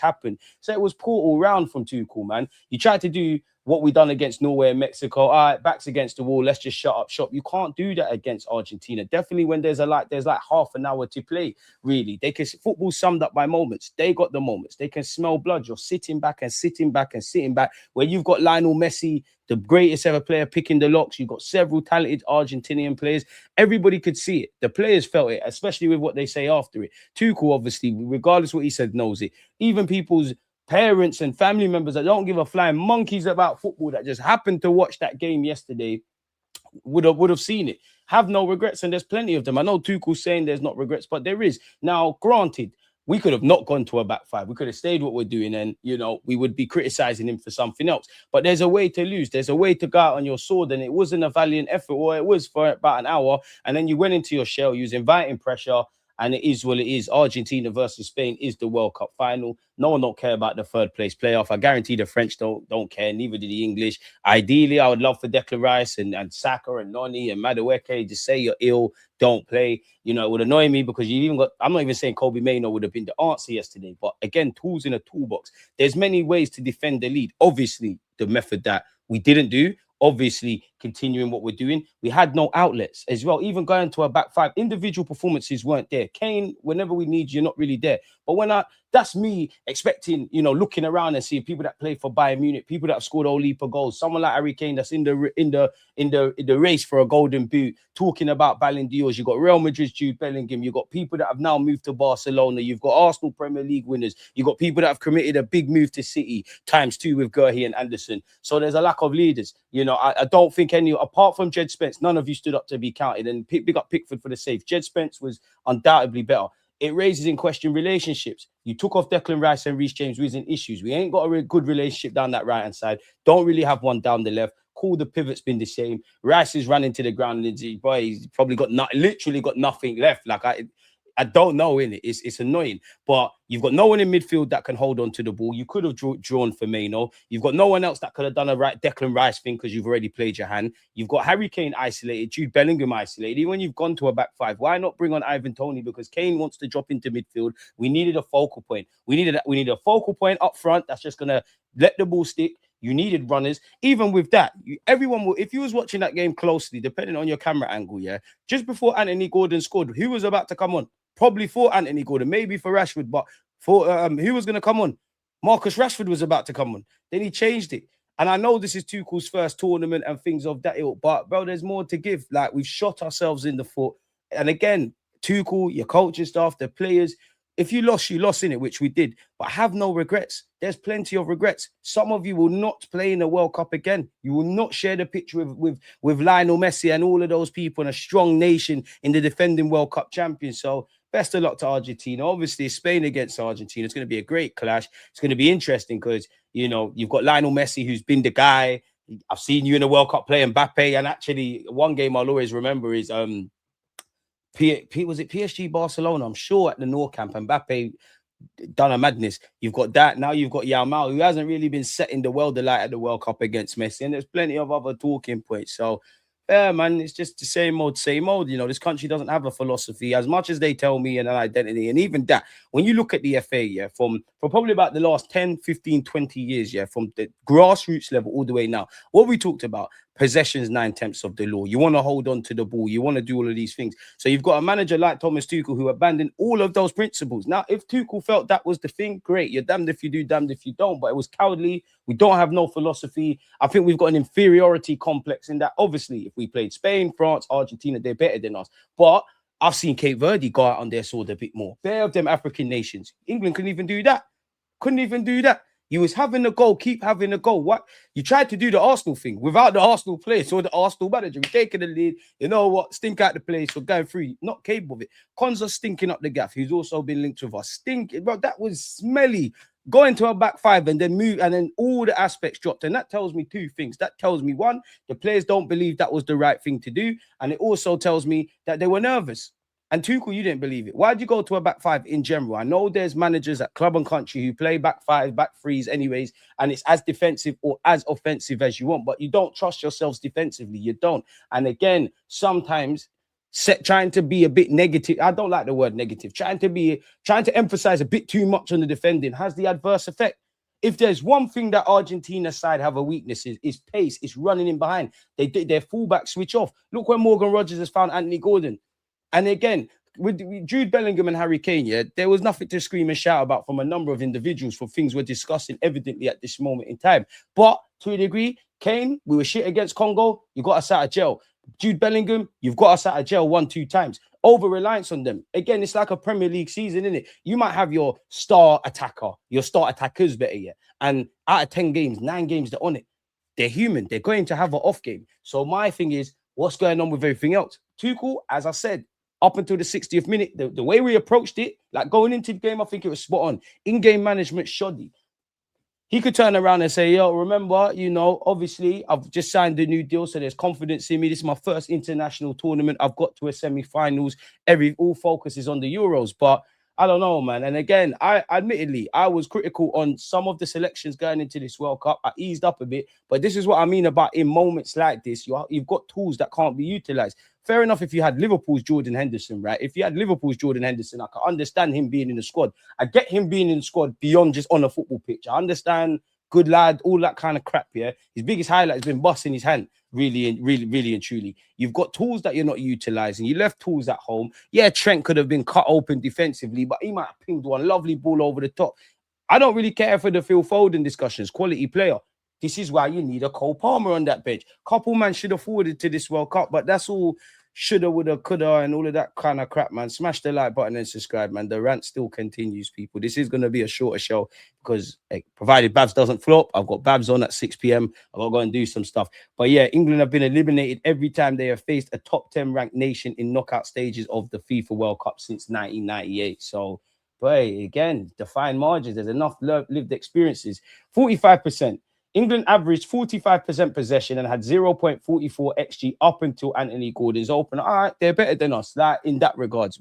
happened. So it was poor all round from Tuchel, man. You tried to do what we done against Norway and Mexico. All right, backs against the wall. Let's just shut up shop. You can't do that against Argentina. Definitely when there's like half an hour to play. Really, they can football summed up by moments. They got the moments. They can smell blood. You're sitting back and sitting back and sitting back. Where you've got Lionel Messi, the greatest ever player, picking the locks. You've got several talented Argentinian players. Everybody could see it. The players felt it, especially with what they say after it. Tuchel, obviously, regardless what he said, knows it. Even people's parents and family members that don't give a flying monkeys about football that just happened to watch that game yesterday would have seen it. Have no regrets, and there's plenty of them. I know Tuchel's saying there's not regrets, but there is. Now, granted, we could have not gone to a back five. We could have stayed what we're doing, and we would be criticizing him for something else. But there's a way to lose. There's a way to go out on your sword, and it wasn't a valiant effort. Or it was for about an hour, and then you went into your shell. You was inviting pressure. And it is what it is. Argentina versus Spain is the World Cup final. No one don't care about the third place playoff. I guarantee the French don't care. Neither do the English. Ideally, I would love for Declan Rice and Saka and Noni and Madueke to say you're ill, don't play. It would annoy me because I'm not even saying Kobe Mainoo would have been the answer yesterday. But again, tools in a toolbox. There's many ways to defend the lead. Obviously, the method that we didn't do. Obviously, continuing what we're doing, we had no outlets as well. Even going to a back five, individual performances weren't there. Kane, whenever we need you, you're not really there. But that's me expecting, looking around and seeing people that play for Bayern Munich, people that have scored a whole heap of goals. Someone like Harry Kane that's in the race for a golden boot, talking about Ballon d'Ors. You've got Real Madrid's Jude Bellingham. You've got people that have now moved to Barcelona. You've got Arsenal Premier League winners. You've got people that have committed a big move to City, ×2 with Guehi and Anderson. So there's a lack of leaders. I don't think apart from Jed Spence, none of you stood up to be counted. And big up Pickford for the save. Jed Spence was undoubtedly better. It raises in question relationships. You took off Declan Rice and Reece James was in issues. We ain't got a good relationship down that right-hand side. Don't really have one down the left. Cool, the pivot's been the same. Rice is running to the ground. And he's probably literally got nothing left. Like, I don't know, innit? It's annoying. But you've got no one in midfield that can hold on to the ball. You could have drawn for Mainoo. You've got no one else that could have done a right Declan Rice thing because you've already played your hand. You've got Harry Kane isolated, Jude Bellingham isolated. Even when you've gone to a back five, why not bring on Ivan Toney? Because Kane wants to drop into midfield. We needed a focal point. We needed a focal point up front that's just going to let the ball stick. You needed runners. Even with that, if you was watching that game closely, depending on your camera angle, just before Anthony Gordon scored, who was about to come on? Probably for Anthony Gordon, maybe for Rashford, but for who was going to come on? Marcus Rashford was about to come on. Then he changed it. And I know this is Tuchel's first tournament and things of that ilk, but, bro, there's more to give. Like, we've shot ourselves in the foot. And again, Tuchel, your coaching staff, the players, if you lost in it, which we did, but have no regrets. There's plenty of regrets. Some of you will not play in the World Cup again. You will not share the picture with Lionel Messi and all of those people and a strong nation in the defending World Cup champion. So best of luck to Argentina. Obviously, Spain against Argentina. It's going to be a great clash. It's going to be interesting because, you've got Lionel Messi, who's been the guy. I've seen you in the World Cup play Mbappe. And actually, one game I'll always remember is was it PSG Barcelona? I'm sure at the Nou Camp, Mbappe done a madness. You've got that. Now you've got Yamal, who hasn't really been setting the world alight at the World Cup against Messi. And there's plenty of other talking points. So, yeah, man, it's just the same old, same old. This country doesn't have a philosophy as much as they tell me and an identity. And even that, when you look at the FA, from probably about the last 10, 15, 20 years, from the grassroots level all the way now, what we talked about, possession's 9/10 of the law. You want to hold on to the ball. You want to do all of these things. So you've got a manager like Thomas Tuchel who abandoned all of those principles. Now, if Tuchel felt that was the thing, great. You're damned if you do, damned if you don't. But it was cowardly. We don't have no philosophy. I think we've got an inferiority complex in that. Obviously, if we played Spain, France, Argentina, they're better than us. But I've seen Cape Verde go out on their sword a bit more. Bare of them African nations. England couldn't even do that. Couldn't even do that. You was having a goal, keep having a goal. What? You tried to do the Arsenal thing without the Arsenal players or the Arsenal manager. We're taking the lead. You know what? Stink out the place. We're going through. Not capable of it. Konza stinking up the gaff, who's also been linked with us. Stinking. Bro, that was smelly. Going to a back five and then move, and then all the aspects dropped. And that tells me two things. That tells me, one, the players don't believe that was the right thing to do. And it also tells me that they were nervous. And Tuchel, you didn't believe it. Why'd you go to a back five in general? I know there's managers at club and country who play back five, back threes anyways, and it's as defensive or as offensive as you want, but you don't trust yourselves defensively. You don't. And again, sometimes trying to be a bit negative. I don't like the word negative. Trying to emphasize a bit too much on the defending has the adverse effect. If there's one thing that Argentina side have a weakness is pace. It's running in behind. Their fullback switch off. Look where Morgan Rogers has found Anthony Gordon. And again, with Jude Bellingham and Harry Kane, yeah, there was nothing to scream and shout about from a number of individuals for things we're discussing evidently at this moment in time. But to a degree, Kane, we were shit against Congo. You got us out of jail. Jude Bellingham, you've got us out of jail 1-2 times. Over-reliance on them. Again, it's like a Premier League season, isn't it? You might have your star attacker, your star attackers better yet. And out of 10 games, 9 games, they're on it. They're human. They're going to have an off game. So my thing is, what's going on with everything else? Tuchel, as I said, up until the 60th minute, the way we approached it, like going into the game, I think it was spot on. In-game management, shoddy. He could turn around and say, yo, remember, you know, obviously, I've just signed a new deal, so there's confidence in me. This is my first international tournament. I've got to a semi-finals. All focus is on the Euros. But I don't know, man. And again, I was critical on some of the selections going into this World Cup. I eased up a bit. But this is what I mean about in moments like this, you've got tools that can't be utilized. Fair enough if you had Liverpool's Jordan Henderson, right? If you had Liverpool's Jordan Henderson, I can understand him being in the squad. I get him being in the squad beyond just on a football pitch. I understand, good lad, all that kind of crap, yeah? His biggest highlight has been busting his hand, really and truly. You've got tools that you're not utilizing. You left tools at home. Yeah, Trent could have been cut open defensively, but he might have pinged one lovely ball over the top. I don't really care for the Phil Foden discussions. Quality player. This is why you need a Cole Palmer on that bench. Couple man should have forwarded to this World Cup, but that's all shoulda, woulda, coulda, and all of that kind of crap, man. Smash the like button and subscribe, man. The rant still continues, people. This is going to be a shorter show because, provided Babs doesn't flop, I've got Babs on at 6 p.m. I've got to go and do some stuff. But yeah, England have been eliminated every time they have faced a top 10 ranked nation in knockout stages of the FIFA World Cup since 1998. So, but again, defined margins. There's enough lived experiences. 45%. England averaged 45% possession and had 0.44 XG up until Anthony Gordon's open. All right, they're better than us. That in that regards,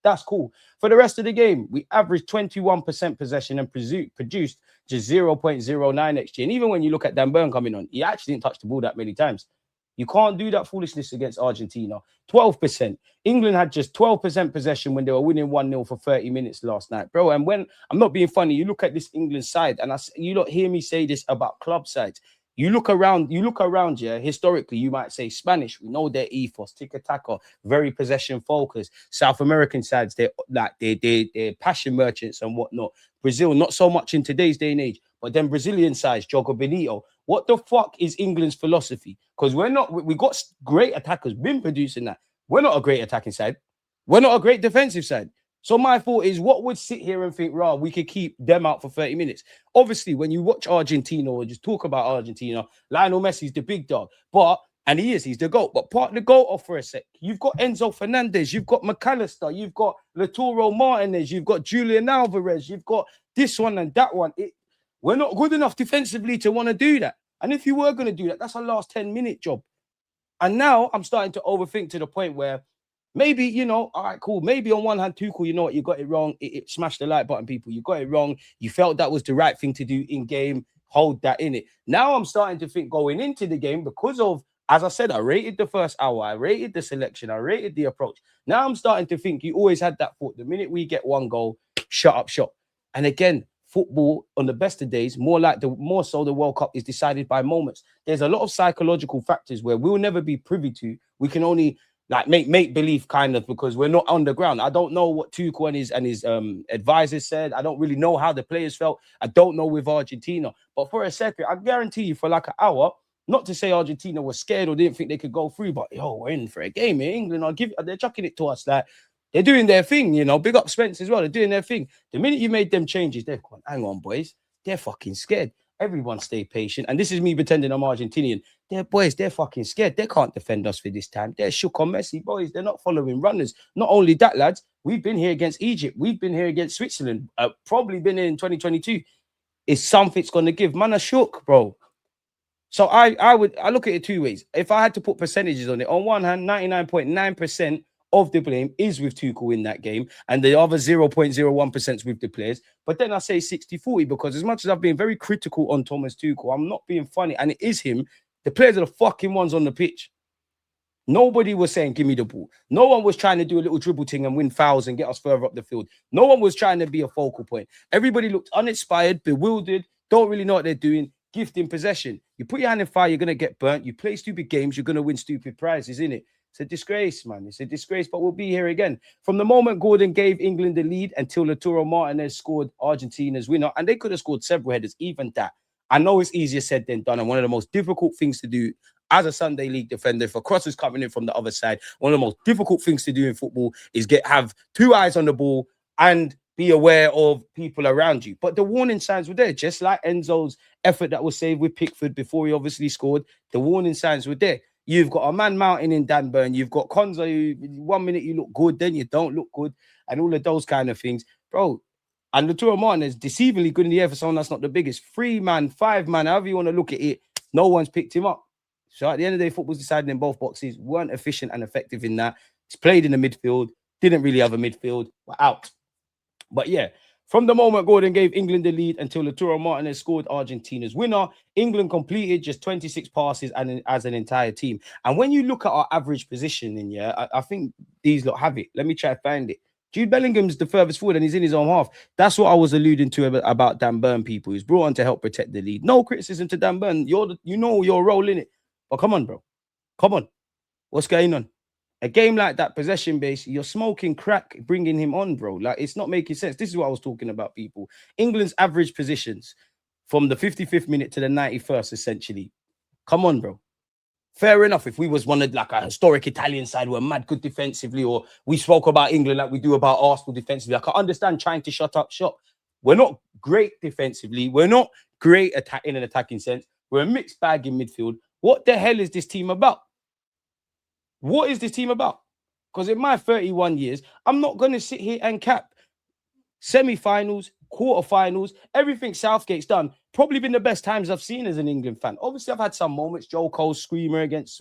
that's cool. For the rest of the game, we averaged 21% possession and produced just 0.09 XG. And even when you look at Dan Burn coming on, he actually didn't touch the ball that many times. You can't do that foolishness against Argentina. 12%. England had just 12% possession when they were winning 1-0 for 30 minutes last night, bro. And when I'm not being funny, you look at this England side, and you don't hear me say this about club sides. You look around, yeah, historically, you might say Spanish. We know their ethos, tiki-taka, very possession focused. South American sides, they're passion merchants and whatnot. Brazil, not so much in today's day and age, but then Brazilian sides, Jogo Benito. What the fuck is England's philosophy? Because we got great attackers, been producing that. We're not a great attacking side. We're not a great defensive side. So my thought is, what would sit here and think, rah, we could keep them out for 30 minutes? Obviously, when you watch Argentina or just talk about Argentina, Lionel Messi's the big dog. And he's the GOAT. But part the GOAT off for a sec. You've got Enzo Fernandez. You've got McAllister. You've got Lautaro Martinez. You've got Julian Alvarez. You've got this one and that one. We're not good enough defensively to want to do that. And if you were going to do that, that's a last 10-minute job. And now I'm starting to overthink to the point where maybe, all right, cool. Maybe on one hand, Tuchel, you know what? You got it wrong. It smashed the like button, people. You got it wrong. You felt that was the right thing to do in game. Hold that in it. Now I'm starting to think going into the game because of, as I said, I rated the first hour. I rated the selection. I rated the approach. Now I'm starting to think you always had that thought. The minute we get one goal, shut up shop. And again, football on the best of days, more so the World Cup is decided by moments. There's a lot of psychological factors where we'll never be privy to. We can only make believe kind of because we're not on the ground. I don't know what Tuchel and his advisors said. I don't really know how the players felt. I don't know with Argentina. But for a second, I guarantee you for like an hour, not to say Argentina was scared or didn't think they could go through, but we're in for a game in England. They're chucking it to us like they're doing their thing, Big up Spence as well. They're doing their thing. The minute you made them changes, they're going, hang on, boys. They're fucking scared. Everyone stay patient. And this is me pretending I'm Argentinian. They're fucking scared. They can't defend us for this time. They're shook on Messi, boys. They're not following runners. Not only that, lads, we've been here against Egypt. We've been here against Switzerland. Probably been here in 2022. It's something's going to give. Man, a shook, bro. So I look at it two ways. If I had to put percentages on it, on one hand, 99.9% of the blame is with Tuchel in that game, and the other 0.01% is with the players. But then I say 60-40 because as much as I've been very critical on Thomas Tuchel, I'm not being funny, and it is him. The players are the fucking ones on the pitch. Nobody was saying, give me the ball. No one was trying to do a little dribble thing and win fouls and get us further up the field. No one was trying to be a focal point. Everybody looked uninspired, bewildered, don't really know what they're doing, gifting possession. You put your hand in fire, you're going to get burnt. You play stupid games, you're going to win stupid prizes, innit? It's a disgrace, man. It's a disgrace, but we'll be here again. From the moment Gordon gave England the lead until Lautaro Martinez scored Argentina's winner, and they could have scored several headers, even that. I know it's easier said than done, and one of the most difficult things to do as a Sunday league defender, for crosses coming in from the other side, one of the most difficult things to do in football is have two eyes on the ball and be aware of people around you. But the warning signs were there, just like Enzo's effort that was saved with Pickford before he obviously scored. The warning signs were there. You've got a man mountain in Dan Burn. You've got Konza, who 1 minute you look good, then you don't look good, and all of those kind of things. Bro, and Lautaro Martinez, deceivingly good in the air for someone that's not the biggest. 3 man, 5 man, however you want to look at it, no one's picked him up. So at the end of the day, football's decided in both boxes, weren't efficient and effective in that. He's played in the midfield, didn't really have a midfield, were out. But yeah, from the moment Gordon gave England the lead until Lautaro Martinez scored Argentina's winner, England completed just 26 passes as an entire team. And when you look at our average positioning, I think these lot have it. Let me try to find it. Jude Bellingham's the furthest forward and he's in his own half. That's what I was alluding to about Dan Burn people. He's brought on to help protect the lead. No criticism to Dan Burn. You know your role in it. But come on, bro. Come on. What's going on? A game like that, possession base, you're smoking crack, bringing him on, bro. Like, it's not making sense. This is what I was talking about, people. England's average positions from the 55th minute to the 91st, essentially. Come on, bro. Fair enough if we was one of like a historic Italian side, we're mad good defensively, or we spoke about England like we do about Arsenal defensively. I can understand trying to shut up shop. We're not great defensively. We're not great in an attacking sense. We're a mixed bag in midfield. What the hell is this team about? What is this team about? Because in my 31 years, I'm not going to sit here and cap semi-finals, quarterfinals, everything Southgate's done. Probably been the best times I've seen as an England fan. Obviously, I've had some moments. Joe Cole's screamer against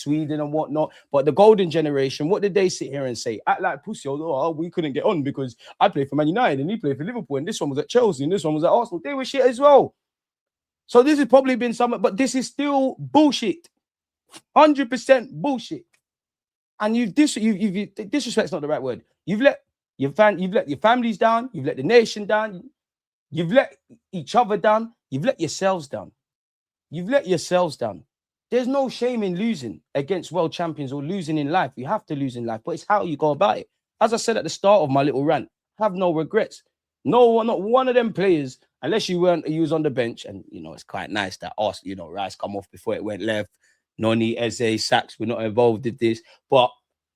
Sweden and whatnot. But the golden generation, what did they sit here and say? Act like pussy. Oh, we couldn't get on because I played for Man United and he played for Liverpool and this one was at Chelsea and this one was at Arsenal. They were shit as well. So this has probably been some, but this is still bullshit. 100% bullshit. And disrespect's not the right word. You've let your families down. You've let the nation down. You've let each other down. You've let yourselves down. You've let yourselves down. There's no shame in losing against world champions or losing in life. You have to lose in life, but it's how you go about it. As I said at the start of my little rant, have no regrets. No, not one of them players, unless you was on the bench, and it's quite nice that Rice come off before it went left. Noni, Eze, Sachs were not involved in this, but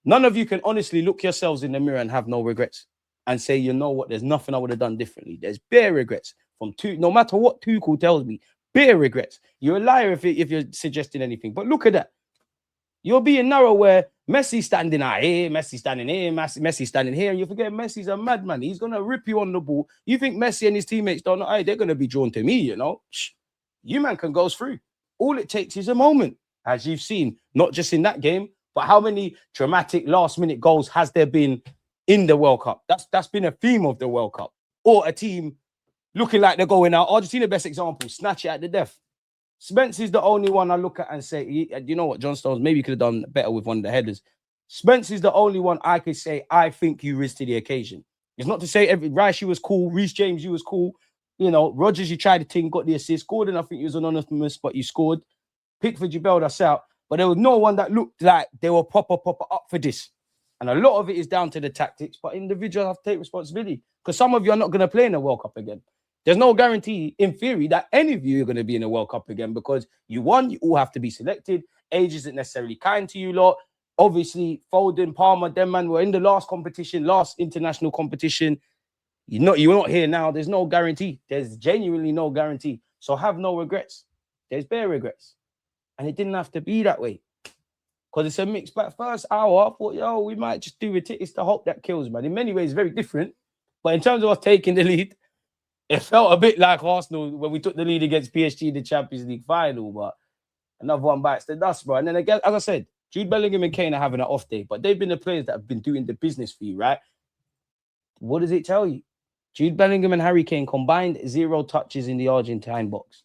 none of you can honestly look yourselves in the mirror and have no regrets and say, you know what, there's nothing I would have done differently. There's bare regrets no matter what Tuchel tells me, bare regrets. You're a liar if you're suggesting anything. But look at that. You're being narrow where Messi's standing out here, Messi standing here, Messi standing here, and you forget Messi's a madman. He's going to rip you on the ball. You think Messi and his teammates don't know, they're going to be drawn to me, You man can go through. All it takes is a moment, as you've seen, not just in that game, but how many dramatic last-minute goals has there been in the World Cup? That's been a theme of the World Cup. Or a team looking like they're going out. Argentina, best example, snatch it at the death. Spence is the only one I look at and say, you know what, John Stones maybe could have done better with one of the headers. Spence is the only one I could say, I think you rose to the occasion. It's not to say Rice, you was cool. Reece James, you was cool. Rodgers, you tried the thing, got the assist. Gordon, I think you was anonymous, but you scored. Pickford, you bailed us out. But there was no one that looked like they were proper up for this. And a lot of it is down to the tactics, but individuals have to take responsibility. Because some of you are not going to play in the World Cup again. There's no guarantee, in theory, that any of you are going to be in the World Cup again because you all have to be selected. Age isn't necessarily kind to you lot. Obviously, Foden, Palmer, them man were in the last international competition. You're not here now. There's no guarantee. There's genuinely no guarantee. So have no regrets. There's bare regrets. And it didn't have to be that way. Because it's a mix. But first hour, I thought, we might just do it. It's the hope that kills, man. In many ways, very different. But in terms of us taking the lead, it felt a bit like Arsenal when we took the lead against PSG in the Champions League final. But another one bites the dust, bro. And then again, as I said, Jude Bellingham and Kane are having an off day. But they've been the players that have been doing the business for you, right? What does it tell you? Jude Bellingham and Harry Kane combined 0 touches in the Argentine box.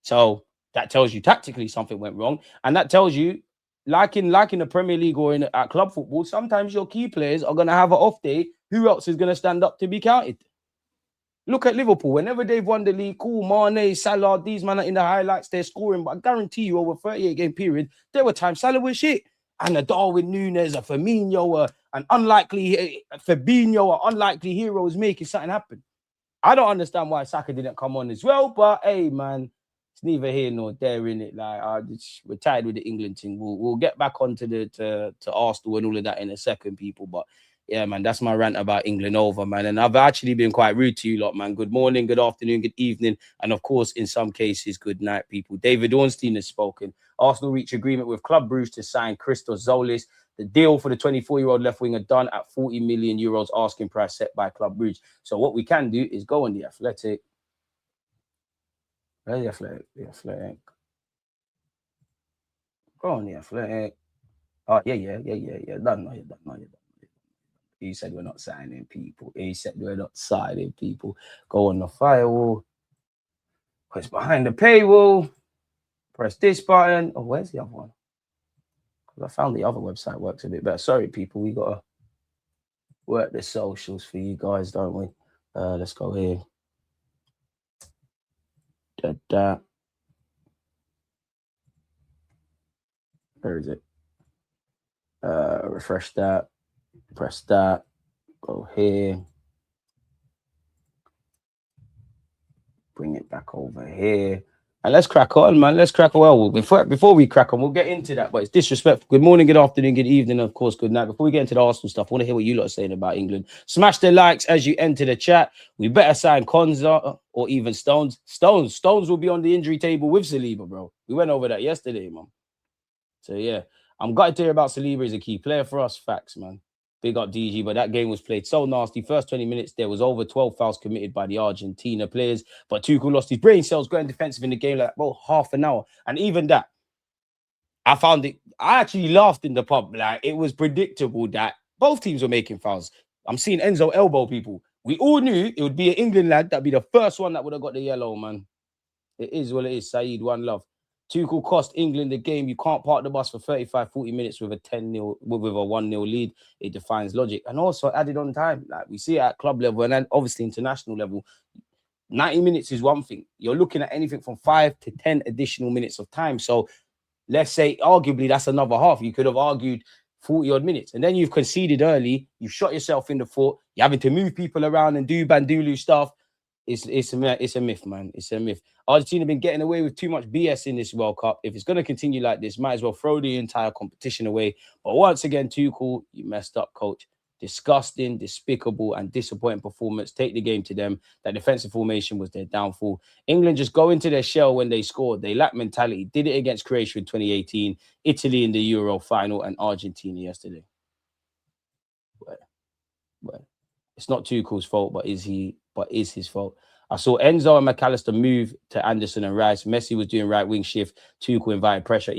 So that tells you tactically something went wrong. And that tells you like in the Premier League or at club football, sometimes your key players are going to have an off day. Who else is going to stand up to be counted? Look at Liverpool. Whenever they've won the league, cool, Mane, Salah, these men are in the highlights, they're scoring. But I guarantee you, over 38-game period, there were times Salah was shit. And a Darwin Núñez, a Firmino, an unlikely Fabinho, an unlikely hero is making something happen. I don't understand why Saka didn't come on as well, but hey, man, it's neither here nor there, in it. Like, we're tired with the England thing. We'll get back onto to Arsenal and all of that in a second, people. But yeah, man, that's my rant about England over, man. And I've actually been quite rude to you lot, man. Good morning, good afternoon, good evening, and of course, in some cases, good night, people. David Ornstein has spoken. Arsenal reach agreement with Club Brugge to sign Christos Zolis. The deal for the 24-year-old left winger done at 40 million euros asking price set by Club Brugge. So what we can do is go on the Athletic. Where's the Athletic? The Athletic. Go on the Athletic. Oh, yeah. Done. He said we're not signing people. He said we're not signing people. Go on the firewall. Press behind the paywall. Press this button. Oh, where's the other one? I found the other website works a bit better. Sorry, people. We got to work the socials for you guys, don't we? Let's go here. Where is it? Refresh that. Press that. Go here. Bring it back over here. And let's crack on, man. Let's crack on. Well, before we crack on, we'll get into that, but it's disrespectful. Good morning, good afternoon, good evening, of course, good night. Before we get into the Arsenal stuff, I want to hear what you lot are saying about England. Smash the likes as you enter the chat. We better sign Konza or even Stones. Stones will be on the injury table with Saliba, bro. We went over that yesterday, man. So, yeah, I'm gutted to hear about Saliba. Is a key player for us. Facts, man. Big up DG, but that game was played so nasty. First 20 minutes, there was over 12 fouls committed by the Argentina players. But Tuchel lost his brain cells going defensive in the game like, well, half an hour. And even that, I actually laughed in the pub. Like, it was predictable that both teams were making fouls. I'm seeing Enzo elbow people. We all knew it would be an England lad that'd be the first one that would have got the yellow, man. It is what it is. Saeed, one love. Tuchel cost England the game. You can't park the bus for 35, 40 minutes with a 10-0, with a 1-0 lead. It defines logic. And also added on time. Like we see it at club level and then obviously international level. 90 minutes is one thing. You're looking at anything from 5 to 10 additional minutes of time. So let's say arguably that's another half. You could have argued 40 odd minutes. And then you've conceded early. You've shot yourself in the foot. You're having to move people around and do Bandulu stuff. It's a myth, man. It's a myth. Argentina have been getting away with too much BS in this World Cup. If it's going to continue like this, might as well throw the entire competition away. But once again, Tuchel, you messed up, coach. Disgusting, despicable, and disappointing performance. Take the game to them. That defensive formation was their downfall. England just go into their shell when they scored. They lack mentality. Did it against Croatia in 2018, Italy in the Euro final, and Argentina yesterday. Well, it's not Tuchel's fault, but is his fault. I saw Enzo and McAllister move to Anderson and Rice. Messi was doing right wing shift. Tuchel invited pressure.